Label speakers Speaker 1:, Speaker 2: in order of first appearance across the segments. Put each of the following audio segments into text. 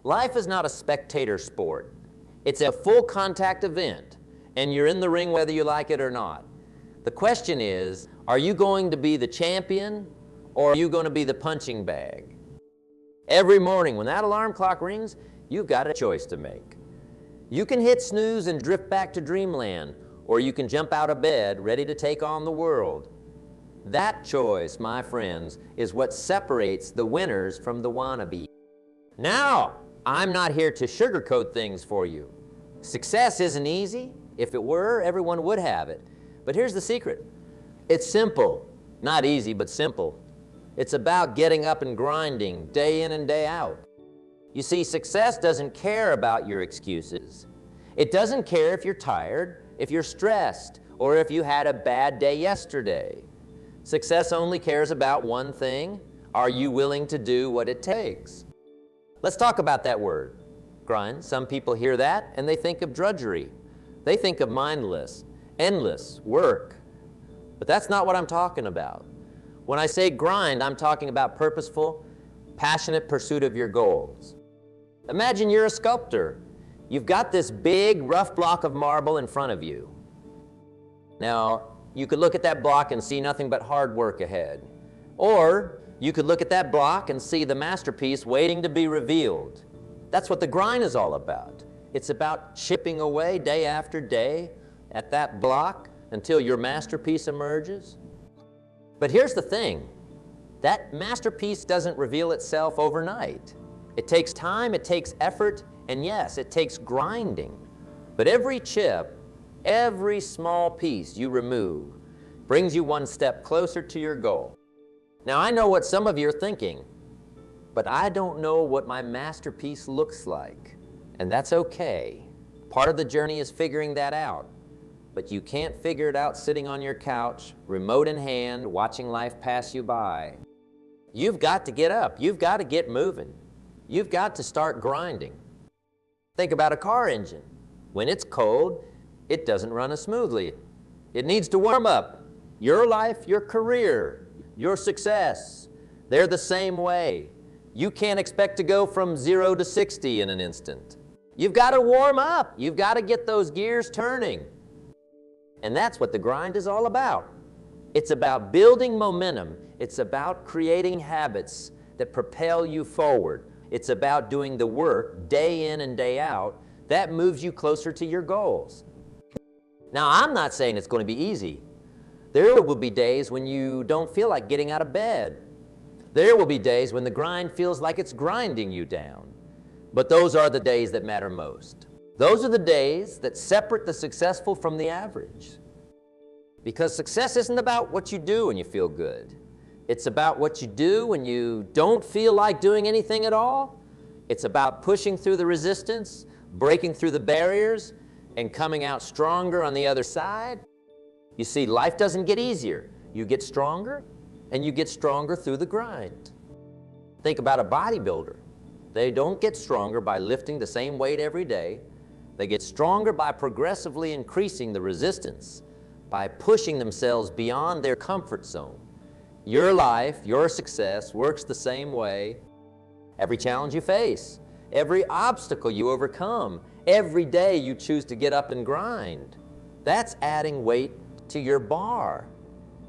Speaker 1: Life is not a spectator sport. It's a full contact event, and you're in the ring whether you like it or not. The question is, are you going to be the champion or are you going to be the punching bag? Every morning when that alarm clock rings, you've got a choice to make. You can hit snooze and drift back to dreamland, or you can jump out of bed ready to take on the world. That choice, my friends, is what separates the winners from the wannabe. Now, I'm not here to sugarcoat things for you. Success isn't easy. If it were, everyone would have it. But here's the secret. It's simple. Not easy, but simple. It's about getting up and grinding day in and day out. You see, success doesn't care about your excuses. It doesn't care if you're tired, if you're stressed, or if you had a bad day yesterday. Success only cares about one thing. Are you willing to do what it takes? Let's talk about that word, grind. Some people hear that and they think of drudgery. They think of mindless, endless work. But that's not what I'm talking about. When I say grind, I'm talking about purposeful, passionate pursuit of your goals. Imagine you're a sculptor. You've got this big, rough block of marble in front of you. Now, you could look at that block and see nothing but hard work ahead. Or you could look at that block and see the masterpiece waiting to be revealed. That's what the grind is all about. It's about chipping away day after day at that block until your masterpiece emerges. But here's the thing. That masterpiece doesn't reveal itself overnight. It takes time, it takes effort, and yes, it takes grinding. But every chip, every small piece you remove brings you one step closer to your goal. Now, I know what some of you are thinking, but I don't know what my masterpiece looks like, and that's okay. Part of the journey is figuring that out, but you can't figure it out sitting on your couch, remote in hand, watching life pass you by. You've got to get up. You've got to get moving. You've got to start grinding. Think about a car engine. When it's cold, it doesn't run as smoothly. It needs to warm up. Your life, your career, your success, they're the same way. You can't expect to go from 0 to 60 in an instant. You've got to warm up. You've got to get those gears turning. And that's what the grind is all about. It's about building momentum. It's about creating habits that propel you forward. It's about doing the work day in and day out that moves you closer to your goals. Now, I'm not saying it's going to be easy. There will be days when you don't feel like getting out of bed. There will be days when the grind feels like it's grinding you down. But those are the days that matter most. Those are the days that separate the successful from the average. Because success isn't about what you do when you feel good. It's about what you do when you don't feel like doing anything at all. It's about pushing through the resistance, breaking through the barriers, and coming out stronger on the other side. You see, life doesn't get easier. You get stronger, and you get stronger through the grind. Think about a bodybuilder. They don't get stronger by lifting the same weight every day. They get stronger by progressively increasing the resistance, by pushing themselves beyond their comfort zone. Your life, your success works the same way. Every challenge you face, every obstacle you overcome, every day you choose to get up and grind, that's adding weight to your bar.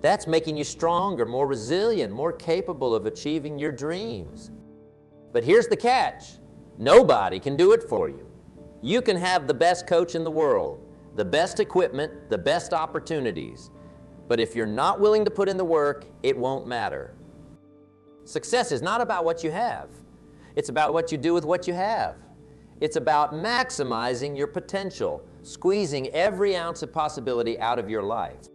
Speaker 1: That's making you stronger, more resilient, more capable of achieving your dreams. But here's the catch. Nobody can do it for you. You can have the best coach in the world, the best equipment, the best opportunities. But if you're not willing to put in the work, it won't matter. Success is not about what you have. It's about what you do with what you have. It's about maximizing your potential, squeezing every ounce of possibility out of your life.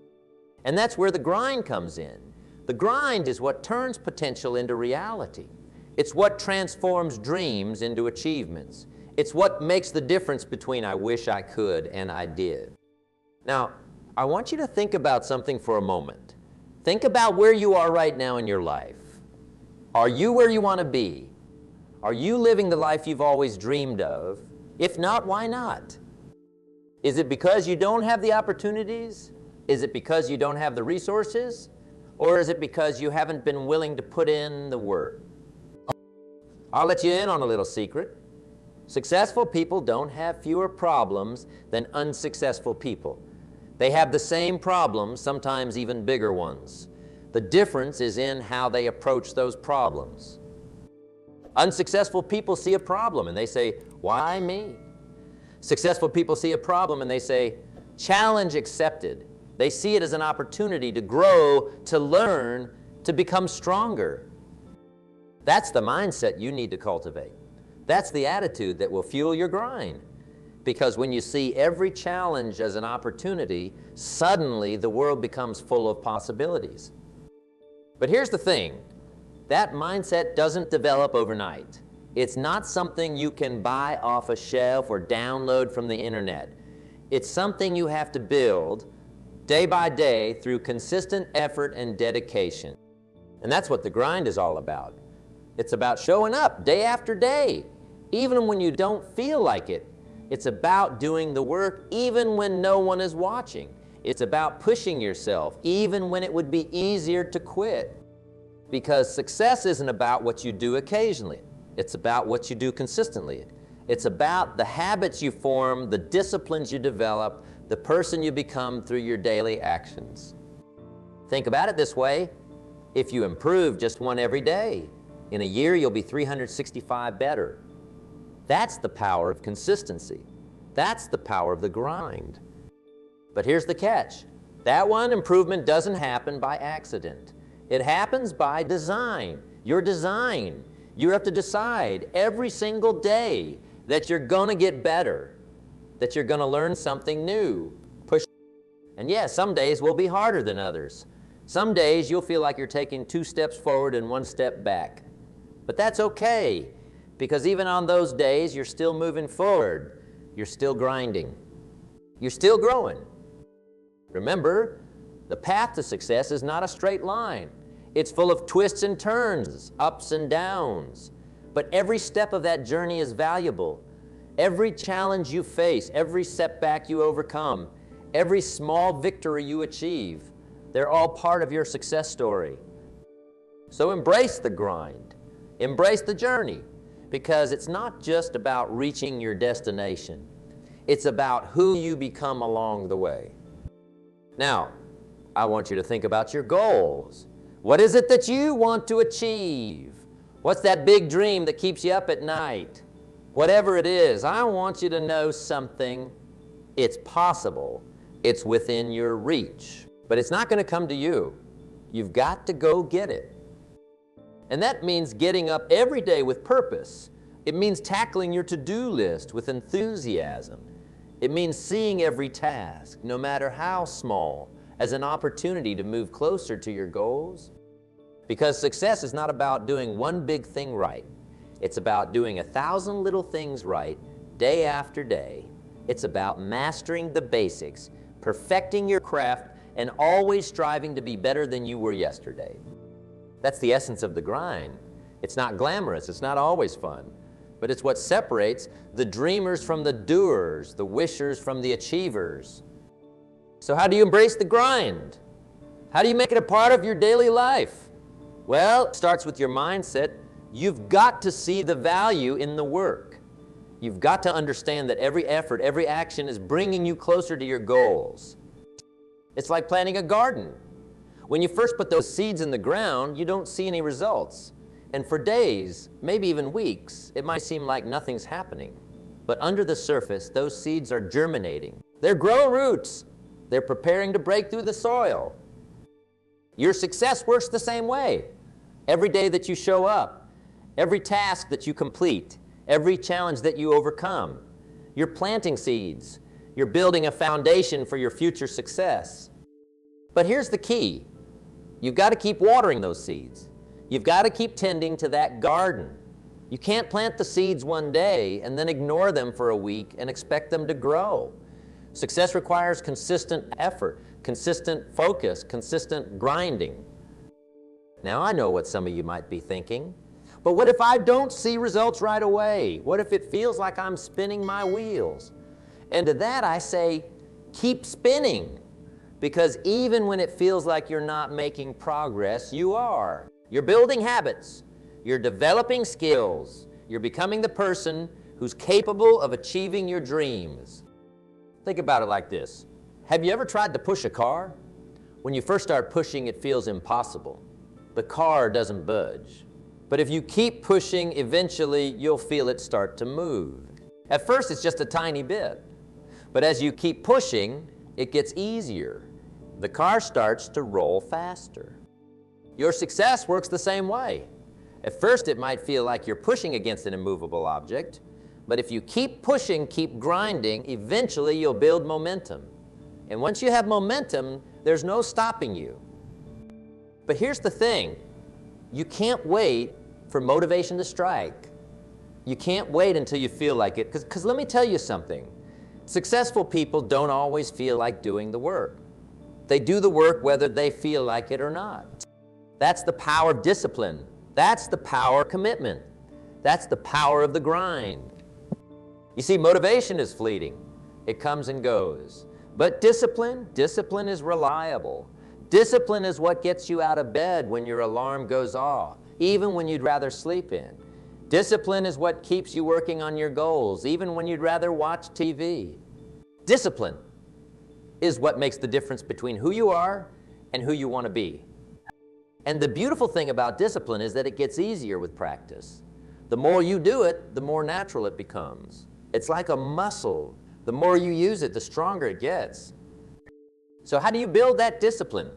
Speaker 1: And that's where the grind comes in. The grind is what turns potential into reality. It's what transforms dreams into achievements. It's what makes the difference between I wish I could and I did. Now, I want you to think about something for a moment. Think about where you are right now in your life. Are you where you want to be? Are you living the life you've always dreamed of? If not, why not? Is it because you don't have the opportunities? Is it because you don't have the resources? Or is it because you haven't been willing to put in the work? I'll let you in on a little secret. Successful people don't have fewer problems than unsuccessful people. They have the same problems, sometimes even bigger ones. The difference is in how they approach those problems. Unsuccessful people see a problem and they say, why me? Successful people see a problem and they say, challenge accepted. They see it as an opportunity to grow, to learn, to become stronger. That's the mindset you need to cultivate. That's the attitude that will fuel your grind. Because when you see every challenge as an opportunity, suddenly the world becomes full of possibilities. But here's the thing, that mindset doesn't develop overnight. It's not something you can buy off a shelf or download from the internet. It's something you have to build day by day through consistent effort and dedication. And that's what the grind is all about. It's about showing up day after day, even when you don't feel like it. It's about doing the work even when no one is watching. It's about pushing yourself even when it would be easier to quit. Because success isn't about what you do occasionally. It's about what you do consistently. It's about the habits you form, the disciplines you develop, the person you become through your daily actions. Think about it this way. If you improve just one every day, in a year you'll be 365 better. That's the power of consistency. That's the power of the grind. But here's the catch. That one improvement doesn't happen by accident. It happens by design. Your design. You have to decide every single day that you're going to get better, that you're going to learn something new. Push. And yes, some days will be harder than others. Some days you'll feel like you're taking 2 steps forward and 1 step back. But that's okay, because even on those days, you're still moving forward. You're still grinding. You're still growing. Remember, the path to success is not a straight line. It's full of twists and turns, ups and downs. But every step of that journey is valuable. Every challenge you face, every setback you overcome, every small victory you achieve, they're all part of your success story. So embrace the grind. Embrace the journey. Because it's not just about reaching your destination. It's about who you become along the way. Now, I want you to think about your goals. What is it that you want to achieve? What's that big dream that keeps you up at night? Whatever it is, I want you to know something. It's possible. It's within your reach. But it's not going to come to you. You've got to go get it. And that means getting up every day with purpose. It means tackling your to-do list with enthusiasm. It means seeing every task, no matter how small, as an opportunity to move closer to your goals. Because success is not about doing one big thing right. It's about doing 1,000 little things right, day after day. It's about mastering the basics, perfecting your craft, and always striving to be better than you were yesterday. That's the essence of the grind. It's not glamorous, it's not always fun, but it's what separates the dreamers from the doers, the wishers from the achievers. So how do you embrace the grind? How do you make it a part of your daily life? Well, it starts with your mindset. You've got to see the value in the work. You've got to understand that every effort, every action is bringing you closer to your goals. It's like planting a garden. When you first put those seeds in the ground, you don't see any results. And for days, maybe even weeks, it might seem like nothing's happening. But under the surface, those seeds are germinating. They're growing roots. They're preparing to break through the soil. Your success works the same way. Every day that you show up, every task that you complete, every challenge that you overcome, you're planting seeds. You're building a foundation for your future success. But here's the key. You've got to keep watering those seeds. You've got to keep tending to that garden. You can't plant the seeds one day and then ignore them for a week and expect them to grow. Success requires consistent effort, consistent focus, consistent grinding. Now, I know what some of you might be thinking, but what if I don't see results right away? What if it feels like I'm spinning my wheels? And to that I say, keep spinning. Because even when it feels like you're not making progress, you are. You're building habits. You're developing skills. You're becoming the person who's capable of achieving your dreams. Think about it like this. Have you ever tried to push a car? When you first start pushing, it feels impossible. The car doesn't budge. But if you keep pushing, eventually you'll feel it start to move. At first, it's just a tiny bit. But as you keep pushing, it gets easier. The car starts to roll faster. Your success works the same way. At first, it might feel like you're pushing against an immovable object, but if you keep pushing, keep grinding, eventually you'll build momentum. And once you have momentum, there's no stopping you. But here's the thing. You can't wait for motivation to strike. You can't wait until you feel like it, because let me tell you something. Successful people don't always feel like doing the work. They do the work whether they feel like it or not. That's the power of discipline. That's the power of commitment. That's the power of the grind. You see, motivation is fleeting. It comes and goes. But discipline is reliable. Discipline is what gets you out of bed when your alarm goes off, even when you'd rather sleep in. Discipline is what keeps you working on your goals, even when you'd rather watch TV. Discipline is what makes the difference between who you are and who you want to be. And the beautiful thing about discipline is that it gets easier with practice. The more you do it, the more natural it becomes. It's like a muscle. The more you use it, the stronger it gets. So how do you build that discipline?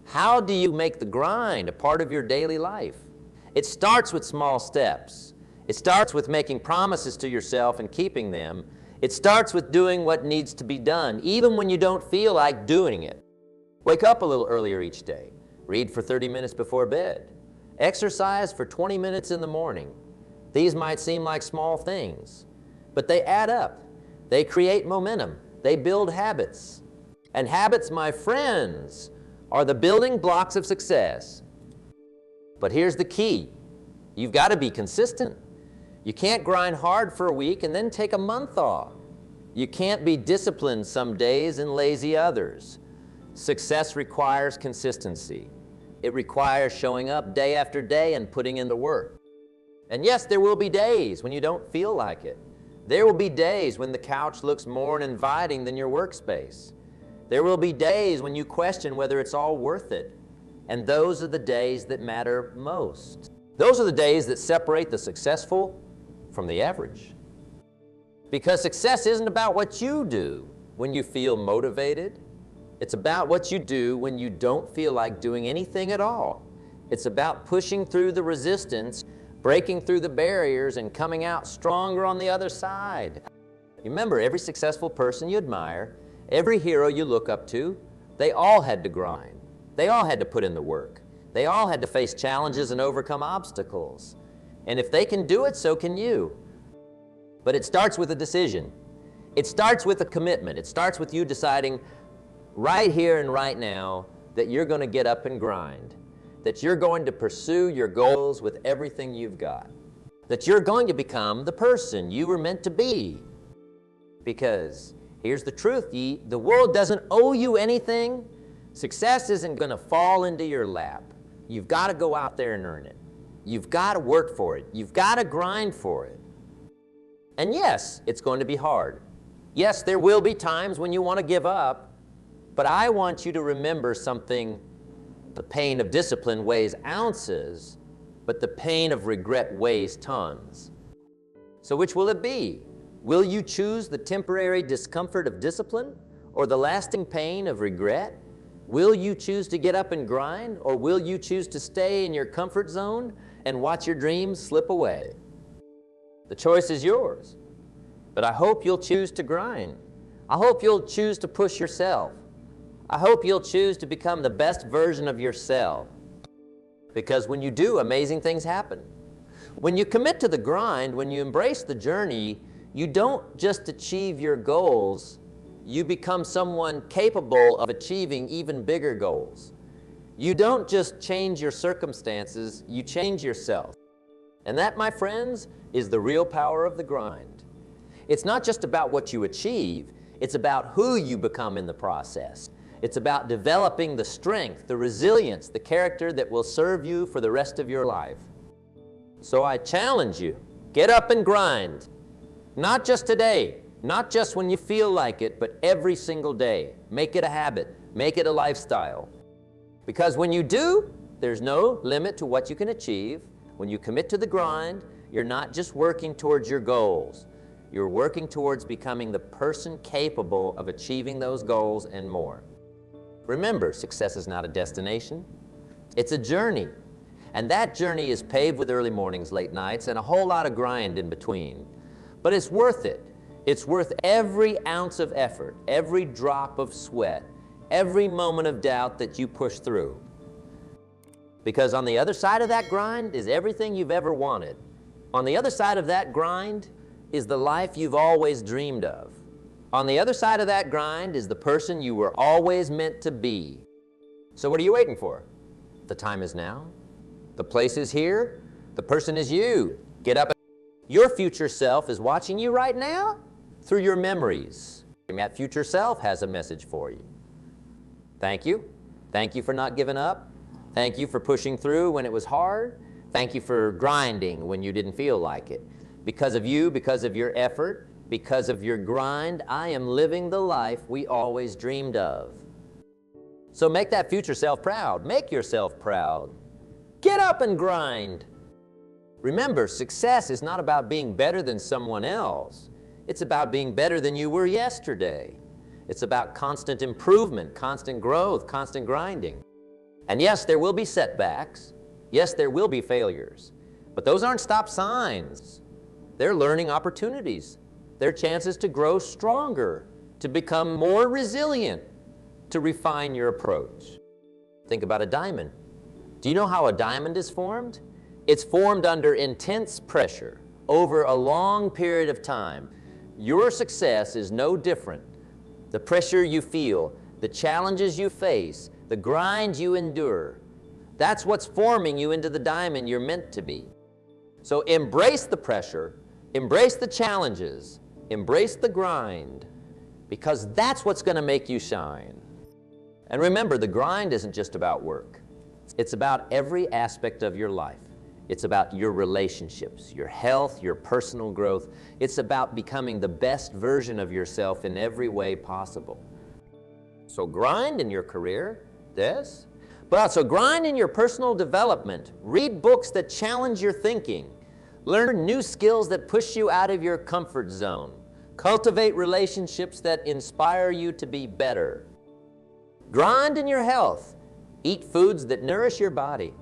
Speaker 1: How do you make the grind a part of your daily life? It starts with small steps. It starts with making promises to yourself and keeping them. It starts with doing what needs to be done, even when you don't feel like doing it. Wake up a little earlier each day. Read for 30 minutes before bed. Exercise for 20 minutes in the morning. These might seem like small things, but they add up. They create momentum. They build habits. And habits, my friends, are the building blocks of success. But here's the key. You've got to be consistent. You can't grind hard for a week and then take a month off. You can't be disciplined some days and lazy others. Success requires consistency. It requires showing up day after day and putting in the work. And yes, there will be days when you don't feel like it. There will be days when the couch looks more inviting than your workspace. There will be days when you question whether it's all worth it. And those are the days that matter most. Those are the days that separate the successful from the average. Because success isn't about what you do when you feel motivated. It's about what you do when you don't feel like doing anything at all. It's about pushing through the resistance, breaking through the barriers, and coming out stronger on the other side. Remember, every successful person you admire, every hero you look up to, they all had to grind. They all had to put in the work. They all had to face challenges and overcome obstacles. And if they can do it, so can you. But it starts with a decision. It starts with a commitment. It starts with you deciding right here and right now that you're going to get up and grind, that you're going to pursue your goals with everything you've got, that you're going to become the person you were meant to be. Because here's the truth, the world doesn't owe you anything. Success isn't going to fall into your lap. You've got to go out there and earn it. You've got to work for it. You've got to grind for it. And yes, it's going to be hard. Yes, there will be times when you want to give up, but I want you to remember something. The pain of discipline weighs ounces, but the pain of regret weighs tons. So which will it be? Will you choose the temporary discomfort of discipline or the lasting pain of regret? Will you choose to get up and grind, or will you choose to stay in your comfort zone and watch your dreams slip away? The choice is yours, but I hope you'll choose to grind. I hope you'll choose to push yourself. I hope you'll choose to become the best version of yourself, because when you do, amazing things happen. When you commit to the grind, when you embrace the journey, you don't just achieve your goals, you become someone capable of achieving even bigger goals. You don't just change your circumstances, you change yourself. And that, my friends, is the real power of the grind. It's not just about what you achieve, it's about who you become in the process. It's about developing the strength, the resilience, the character that will serve you for the rest of your life. So I challenge you, get up and grind. Not just today, not just when you feel like it, but every single day. Make it a habit. Make it a lifestyle. Because when you do, there's no limit to what you can achieve. When you commit to the grind, you're not just working towards your goals. You're working towards becoming the person capable of achieving those goals and more. Remember, success is not a destination. It's a journey. And that journey is paved with early mornings, late nights, and a whole lot of grind in between. But it's worth it. It's worth every ounce of effort, every drop of sweat, every moment of doubt that you push through. Because on the other side of that grind is everything you've ever wanted. On the other side of that grind is the life you've always dreamed of. On the other side of that grind is the person you were always meant to be. So what are you waiting for? The time is now. The place is here. The person is you. Get up. Your future self is watching you right now through your memories. And that future self has a message for you. Thank you. Thank you for not giving up. Thank you for pushing through when it was hard. Thank you for grinding when you didn't feel like it. Because of you, because of your effort, because of your grind, I am living the life we always dreamed of. So make that future self proud. Make yourself proud. Get up and grind. Remember, success is not about being better than someone else. It's about being better than you were yesterday. It's about constant improvement, constant growth, constant grinding. And yes, there will be setbacks. Yes, there will be failures. But those aren't stop signs. They're learning opportunities. They're chances to grow stronger, to become more resilient, to refine your approach. Think about a diamond. Do you know how a diamond is formed? It's formed under intense pressure over a long period of time. Your success is no different. The pressure you feel, the challenges you face, the grind you endure, that's what's forming you into the diamond you're meant to be. So embrace the pressure, embrace the challenges, embrace the grind, because that's what's going to make you shine. And remember, the grind isn't just about work. It's about every aspect of your life. It's about your relationships, your health, your personal growth. It's about becoming the best version of yourself in every way possible. So grind in your career, yes, but also grind in your personal development. Read books that challenge your thinking. Learn new skills that push you out of your comfort zone. Cultivate relationships that inspire you to be better. Grind in your health. Eat foods that nourish your body.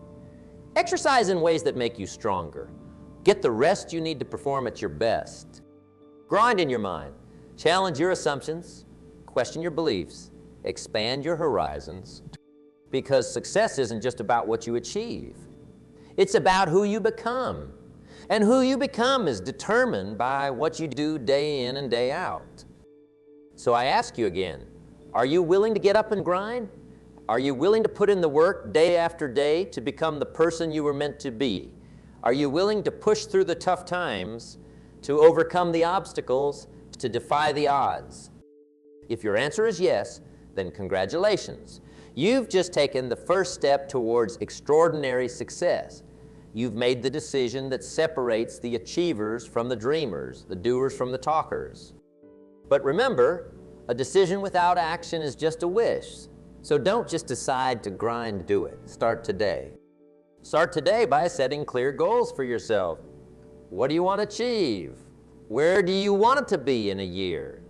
Speaker 1: Exercise in ways that make you stronger. Get the rest you need to perform at your best. Grind in your mind. Challenge your assumptions. Question your beliefs. Expand your horizons. Because success isn't just about what you achieve. It's about who you become. And who you become is determined by what you do day in and day out. So I ask you again, are you willing to get up and grind? Are you willing to put in the work day after day to become the person you were meant to be? Are you willing to push through the tough times, to overcome the obstacles, to defy the odds? If your answer is yes, then congratulations. You've just taken the first step towards extraordinary success. You've made the decision that separates the achievers from the dreamers, the doers from the talkers. But remember, a decision without action is just a wish. So don't just decide to grind, do it. Start today. Start today by setting clear goals for yourself. What do you want to achieve? Where do you want it to be in a year?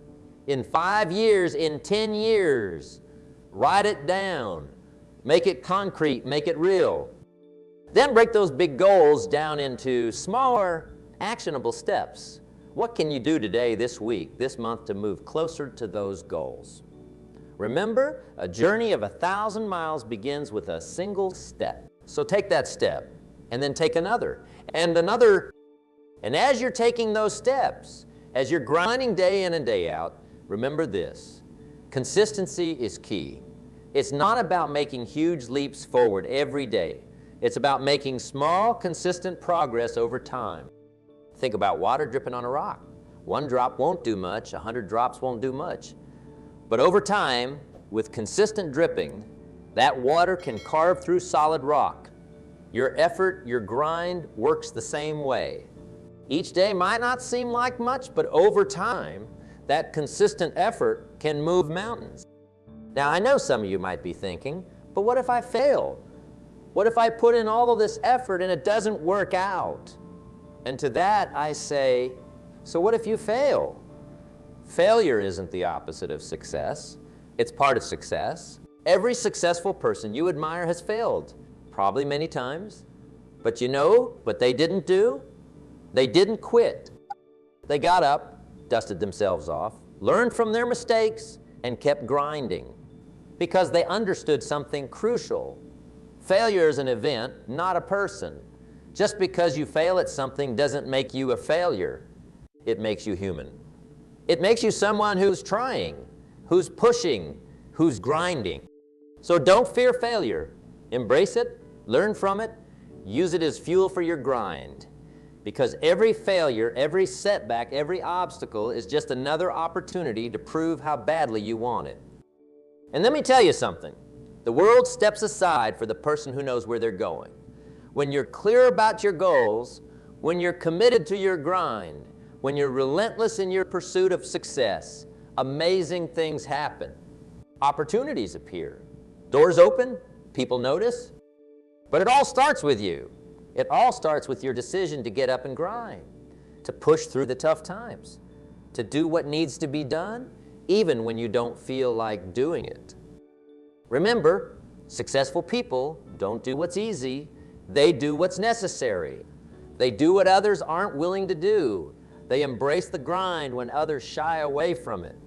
Speaker 1: In 5 years, in 10 years? Write it down. Make it concrete, make it real. Then break those big goals down into smaller, actionable steps. What can you do today, this week, this month to move closer to those goals? Remember, a journey of 1,000 miles begins with a single step. So take that step, and then take another, and another. And as you're taking those steps, as you're grinding day in and day out, remember this: consistency is key. It's not about making huge leaps forward every day. It's about making small, consistent progress over time. Think about water dripping on a rock. 1 drop won't do much, 100 drops won't do much. But over time, with consistent dripping, that water can carve through solid rock. Your effort, your grind works the same way. Each day might not seem like much, but over time, that consistent effort can move mountains. Now, I know some of you might be thinking, but what if I fail? What if I put in all of this effort and it doesn't work out? And to that I say, so what if you fail? Failure isn't the opposite of success. It's part of success. Every successful person you admire has failed, probably many times. But you know what they didn't do? They didn't quit. They got up, dusted themselves off, learned from their mistakes, and kept grinding because they understood something crucial. Failure is an event, not a person. Just because you fail at something doesn't make you a failure. It makes you human. It makes you someone who's trying, who's pushing, who's grinding. So don't fear failure. Embrace it, learn from it, use it as fuel for your grind. Because every failure, every setback, every obstacle is just another opportunity to prove how badly you want it. And let me tell you something. The world steps aside for the person who knows where they're going. When you're clear about your goals, when you're committed to your grind, when you're relentless in your pursuit of success, amazing things happen. Opportunities appear. Doors open, people notice. But it all starts with you. It all starts with your decision to get up and grind, to push through the tough times, to do what needs to be done, even when you don't feel like doing it. Remember, successful people don't do what's easy. They do what's necessary. They do what others aren't willing to do. They embrace the grind when others shy away from it.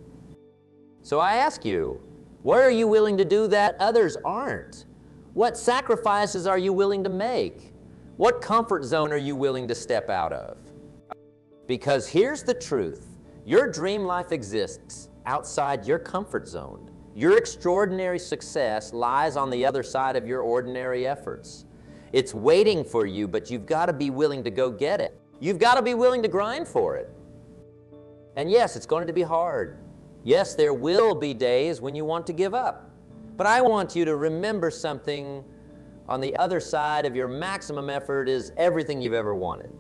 Speaker 1: So I ask you, what are you willing to do that others aren't? What sacrifices are you willing to make? What comfort zone are you willing to step out of? Because here's the truth. Your dream life exists outside your comfort zone. Your extraordinary success lies on the other side of your ordinary efforts. It's waiting for you, but you've got to be willing to go get it. You've got to be willing to grind for it. And yes, it's going to be hard. Yes, there will be days when you want to give up. But I want you to remember something. On the other side of your maximum effort is everything you've ever wanted.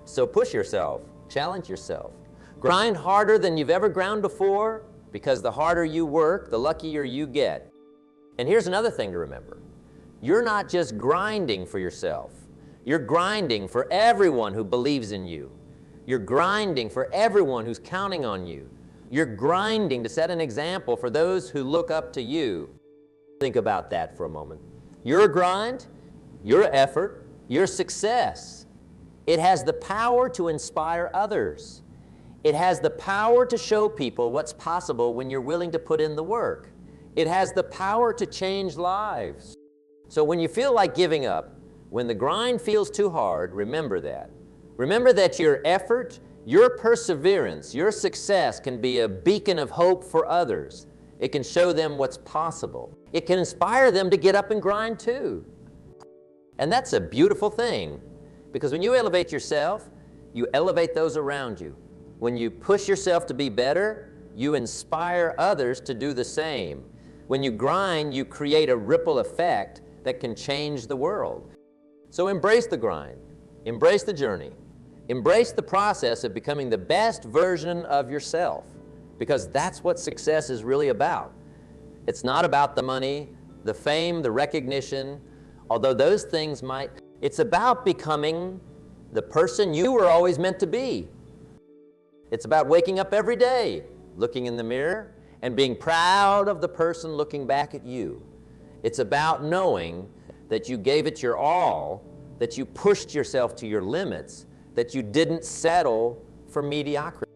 Speaker 1: So push yourself, challenge yourself. Grind harder than you've ever ground before, because the harder you work, the luckier you get. And here's another thing to remember. You're not just grinding for yourself. You're grinding for everyone who believes in you. You're grinding for everyone who's counting on you. You're grinding to set an example for those who look up to you. Think about that for a moment. Your grind, your effort, your success, it has the power to inspire others. It has the power to show people what's possible when you're willing to put in the work. It has the power to change lives. So when you feel like giving up, when the grind feels too hard, remember that. Remember that your effort, your perseverance, your success can be a beacon of hope for others. It can show them what's possible. It can inspire them to get up and grind too. And that's a beautiful thing, because when you elevate yourself, you elevate those around you. When you push yourself to be better, you inspire others to do the same. When you grind, you create a ripple effect that can change the world. So embrace the grind, embrace the journey, embrace the process of becoming the best version of yourself, because that's what success is really about. It's not about the money, the fame, the recognition, although those things might. It's about becoming the person you were always meant to be. It's about waking up every day, looking in the mirror, and being proud of the person looking back at you. It's about knowing that you gave it your all, that you pushed yourself to your limits, that you didn't settle for mediocrity.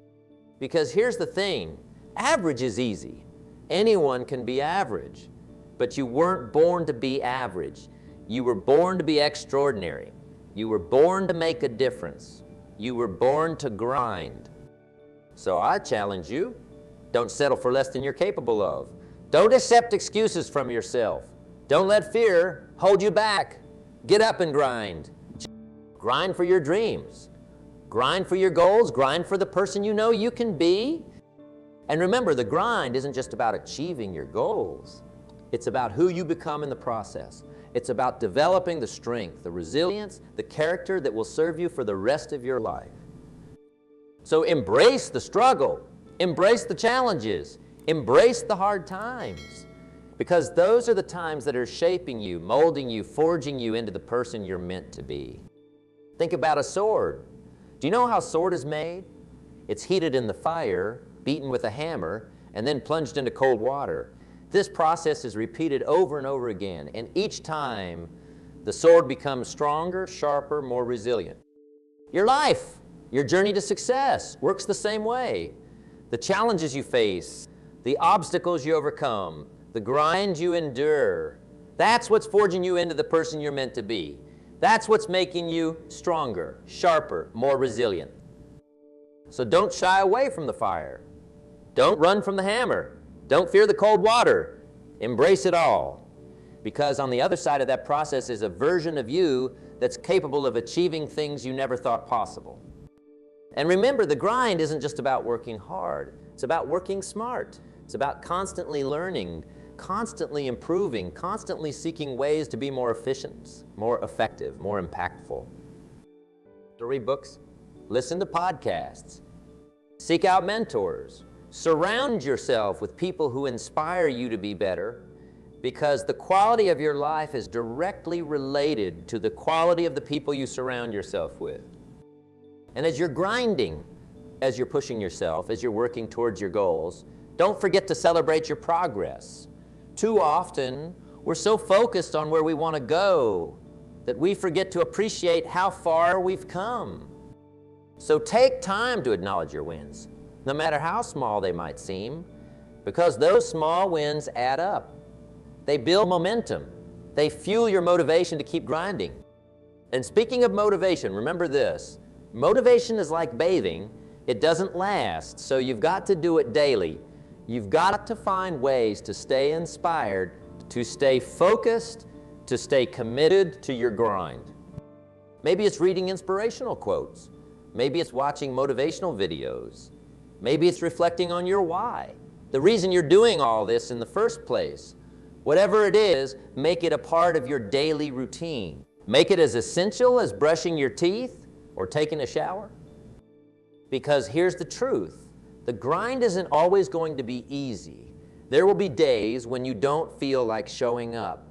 Speaker 1: Because here's the thing, average is easy. Anyone can be average, but you weren't born to be average. You were born to be extraordinary. You were born to make a difference. You were born to grind. So I challenge you, don't settle for less than you're capable of. Don't accept excuses from yourself. Don't let fear hold you back. Get up and grind. Grind for your dreams. Grind for your goals. Grind for the person you know you can be. And remember, the grind isn't just about achieving your goals. It's about who you become in the process. It's about developing the strength, the resilience, the character that will serve you for the rest of your life. So embrace the struggle, embrace the challenges, embrace the hard times, because those are the times that are shaping you, molding you, forging you into the person you're meant to be. Think about a sword. Do you know how a sword is made? It's heated in the fire, beaten with a hammer, and then plunged into cold water. This process is repeated over and over again, and each time the sword becomes stronger, sharper, more resilient. Your life, your journey to success works the same way. The challenges you face, the obstacles you overcome, the grind you endure, that's what's forging you into the person you're meant to be. That's what's making you stronger, sharper, more resilient. So don't shy away from the fire. Don't run from the hammer. Don't fear the cold water. Embrace it all. Because on the other side of that process is a version of you that's capable of achieving things you never thought possible. And remember, the grind isn't just about working hard. It's about working smart. It's about constantly learning, constantly improving, constantly seeking ways to be more efficient, more effective, more impactful. To read books, listen to podcasts, seek out mentors, surround yourself with people who inspire you to be better, because the quality of your life is directly related to the quality of the people you surround yourself with. And as you're grinding, as you're pushing yourself, as you're working towards your goals, don't forget to celebrate your progress. Too often, we're so focused on where we want to go that we forget to appreciate how far we've come. So take time to acknowledge your wins, no matter how small they might seem, because those small wins add up. They build momentum. They fuel your motivation to keep grinding. And speaking of motivation, remember this. Motivation is like bathing. It doesn't last, so you've got to do it daily. You've got to find ways to stay inspired, to stay focused, to stay committed to your grind. Maybe it's reading inspirational quotes. Maybe it's watching motivational videos. Maybe it's reflecting on your why, the reason you're doing all this in the first place. Whatever it is, make it a part of your daily routine. Make it as essential as brushing your teeth or taking a shower. Because here's the truth. The grind isn't always going to be easy. There will be days when you don't feel like showing up.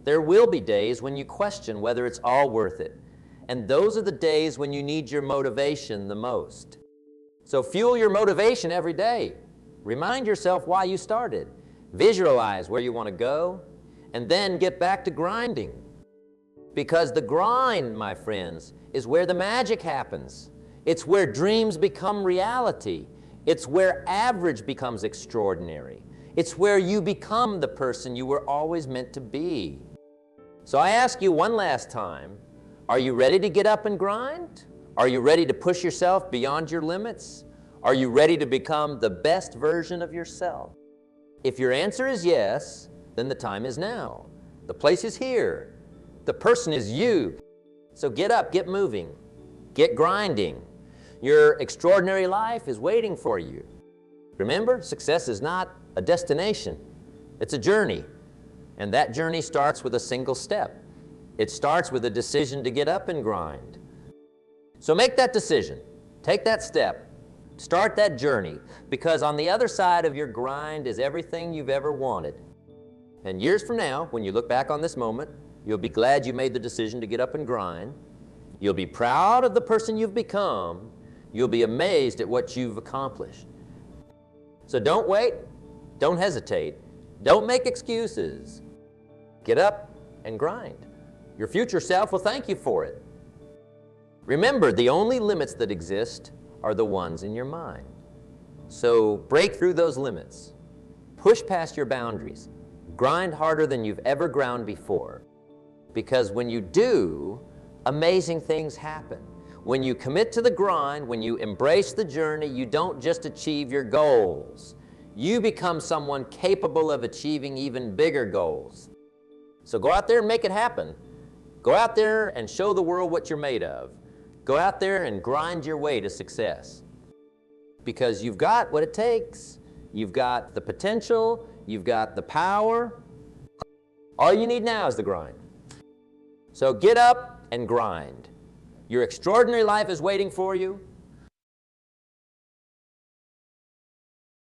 Speaker 1: There will be days when you question whether it's all worth it. And those are the days when you need your motivation the most. So fuel your motivation every day. Remind yourself why you started. Visualize where you want to go, and then get back to grinding. Because the grind, my friends, is where the magic happens. It's where dreams become reality. It's where average becomes extraordinary. It's where you become the person you were always meant to be. So I ask you one last time, are you ready to get up and grind? Are you ready to push yourself beyond your limits? Are you ready to become the best version of yourself? If your answer is yes, then the time is now. The place is here. The person is you. So get up, get moving, get grinding. Your extraordinary life is waiting for you. Remember, success is not a destination. It's a journey. And that journey starts with a single step. It starts with a decision to get up and grind. So make that decision. Take that step. Start that journey, because on the other side of your grind is everything you've ever wanted. And years from now, when you look back on this moment, you'll be glad you made the decision to get up and grind. You'll be proud of the person you've become. You'll be amazed at what you've accomplished. So don't wait. Don't hesitate. Don't make excuses. Get up and grind. Your future self will thank you for it. Remember, the only limits that exist are the ones in your mind. So break through those limits. Push past your boundaries. Grind harder than you've ever ground before. Because when you do, amazing things happen. When you commit to the grind, when you embrace the journey, you don't just achieve your goals. You become someone capable of achieving even bigger goals. So go out there and make it happen. Go out there and show the world what you're made of. Go out there and grind your way to success. Because you've got what it takes. You've got the potential. You've got the power. All you need now is the grind. So get up and grind. Your extraordinary life is waiting for you.